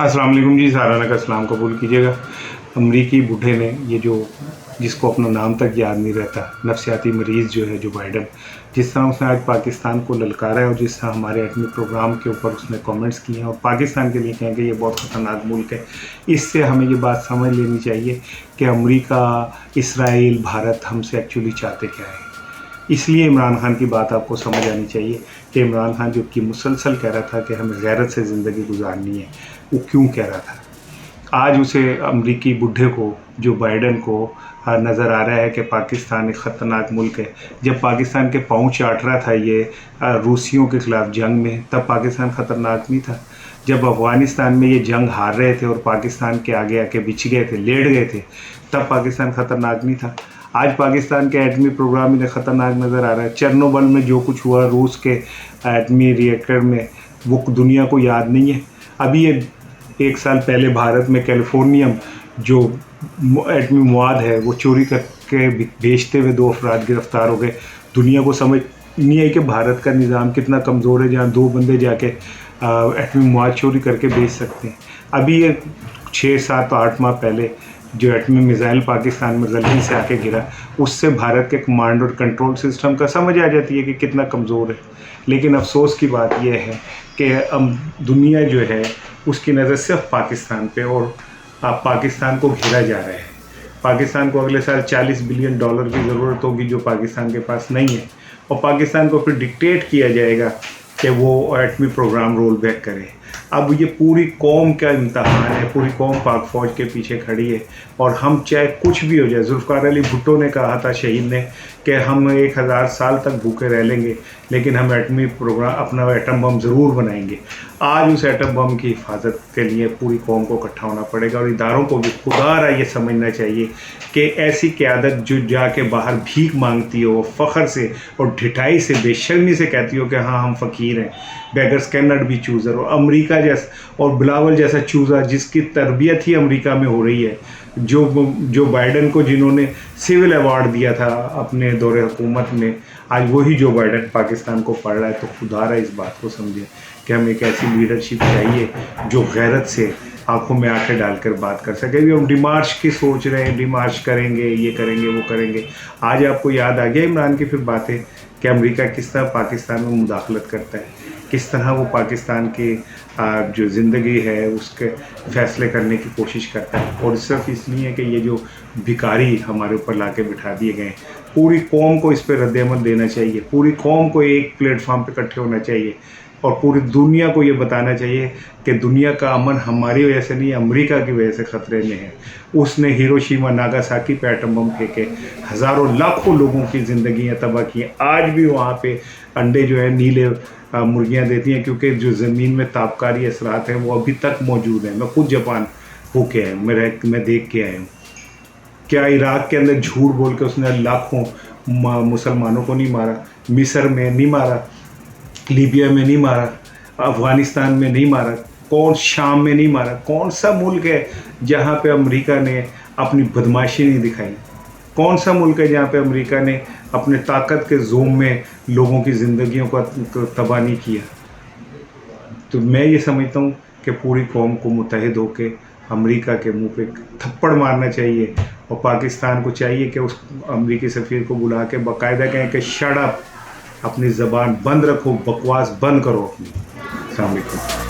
अस्सलाम वालेकुम जी, साराना का सलाम कबूल कीजिएगा। अमरीकी बूढ़े ने ये जो जिसको अपना नाम तक याद नहीं रहता, नफसियाती मरीज़ जो है जो बाइडन, जिस तरह उसने आज पाकिस्तान को ललकारा है और जिस तरह हमारे एटमी प्रोग्राम के ऊपर उसने कमेंट्स किए हैं और पाकिस्तान के लिए कहें कि ये बहुत ख़तरनाक मुल्क है, इससे हमें ये बात समझ लेनी चाहिए कि अमरीका, इसराइल, भारत हमसे एक्चुअली चाहते क्या है। इसलिए इमरान खान की बात आपको समझ आनी चाहिए कि इमरान खान जो कि मुसलसल कह रहा था कि हमें गैरत से ज़िंदगी गुजारनी है, वो क्यों कह रहा था। आज उसे अमरीकी बुढ़े को, जो बाइडन को नज़र आ रहा है कि पाकिस्तान एक ख़तरनाक मुल्क है। जब पाकिस्तान के पाँव चाट रहा था ये रूसियों के ख़िलाफ़ जंग में, तब पाकिस्तान ख़तरनाक नहीं था। जब अफ़गानिस्तान में ये जंग हार रहे थे और पाकिस्तान के आगे आके बिछ गए थे, लेट गए थे, तब पाकिस्तान ख़तरनाक नहीं था। आज पाकिस्तान के एटमी प्रोग्राम इन्हें ख़तरनाक नज़र आ रहा है। चेरनोबिल में जो कुछ हुआ रूस के एटमी रिएक्टर में, वो दुनिया को याद नहीं है। अभी ये 1 साल पहले भारत में कैलिफोर्नियम जो एटमी मवाद है वो चोरी करके बेचते हुए 2 अफराद गिरफ्तार हो गए। दुनिया को समझ नहीं आई कि भारत का निज़ाम कितना कमज़ोर है, जहाँ 2 बंदे जाके एटमी मवाद चोरी करके बेच सकते हैं। अभी ये 6, 7, 8 माह पहले जो एटमी मिज़ाइल पाकिस्तान में गलती से आके गिरा, उससे भारत के कमांड और कंट्रोल सिस्टम का समझ आ जाती है कि कितना कमज़ोर है। लेकिन अफसोस की बात यह है कि दुनिया जो है उसकी नज़र सिर्फ पाकिस्तान पे और पाकिस्तान को घेरा जा रहा है। पाकिस्तान को अगले साल $40 बिलियन की ज़रूरत होगी, जो पाकिस्तान के पास नहीं है, और पाकिस्तान को फिर डिक्टेट किया जाएगा कि वो एटमी प्रोग्राम रोल बैक करे। अब ये पूरी कौम का इम्तहान है, पूरी कौम पाक फ़ौज के पीछे खड़ी है, और हम चाहे कुछ भी हो जाए। जुल्फ़िकार अली भुट्टो ने कहा था, शहीद ने, कि हम 1000 साल तक भूखे रह लेंगे लेकिन हम एटमी प्रोग्राम, अपना एटम बम ज़रूर बनाएंगे। आज उस एटम बम की हिफाजत के लिए पूरी कौम को इकट्ठा होना पड़ेगा, और इदारों को भी खुदारा ये समझना चाहिए कि ऐसी क़यादत जो जाके बाहर भीख मांगती हो, फ़ख्र से और ढिठाई से, बेशर्मी से कहती हो कि हाँ हम फ़कीर हैं, beggars can not be chooser, और अमरीका जैसा और बिलावल जैसा चूज़ा जिसकी तरबियत ही अमरीका में हो रही है, जो बाइडन को जिन्होंने सिविल अवार्ड दिया था अपने दौरे हुकूमत में, आज वही जो बाइडन पाकिस्तान को पढ़ रहा है। तो खुदारा इस बात को समझें कि हमें एक ऐसी लीडरशिप चाहिए जो गैरत से आंखों में आंखें डालकर बात कर सके। भी हम डिमार्च की सोच रहे हैं, डिमार्च करेंगे, ये करेंगे, वो करेंगे। आज आपको याद आ गया इमरान की फिर बातें कि अमेरिका किस तरह पाकिस्तान में मुदाखलत करता है, किस तरह वो पाकिस्तान की जो ज़िंदगी है उसके फ़ैसले करने की कोशिश करता है। और सिर्फ इसलिए कि ये जो भिखारी हमारे ऊपर ला के बिठा दिए गए, पूरी कौम को इस पर रद्द-ए-अमल देना चाहिए। पूरी कौम को एक प्लेटफॉर्म पे इकट्ठे होना चाहिए और पूरी दुनिया को ये बताना चाहिए कि दुनिया का अमन हमारी वजह से नहीं, अमेरिका की वजह से ख़तरे में है। उसने हिरोशिमा नागासाकी पे एटम बम फेंके, हज़ारों लाखों लोगों की ज़िंदगियाँ तबाह की। आज भी वहाँ पे अंडे जो है नीले मुर्गियाँ देती हैं, क्योंकि जो ज़मीन में ताबकारी असरात हैं वो अभी तक मौजूद हैं। मैं खुद जापान होके आया हूँ, मैं देख के आया हूँ। क्या इराक़ के अंदर झूठ बोल के उसने लाखों मुसलमानों को नहीं मारा? मिस्र में नहीं मारा, लीबिया में नहीं मारा, अफ़गानिस्तान में नहीं मारा, कौन शाम में नहीं मारा? कौन सा मुल्क है जहाँ पे अमेरिका ने अपनी बदमाशी नहीं दिखाई? कौन सा मुल्क है जहाँ पे अमेरिका ने अपने ताकत के ज़ोम में लोगों की ज़िंदगियों को तबाह नहीं किया? तो मैं ये समझता हूँ कि पूरी कौम को मुत्तहिद होकर अमेरिका के मुंह पे थप्पड़ मारना चाहिए, और पाकिस्तान को चाहिए कि उस अमेरिकी सफ़ीर को बुला के बाकायदा कहें कि शट अप, अपनी ज़बान बंद रखो, बकवास बंद करो अपनी। अस्सलाम वालेकुम।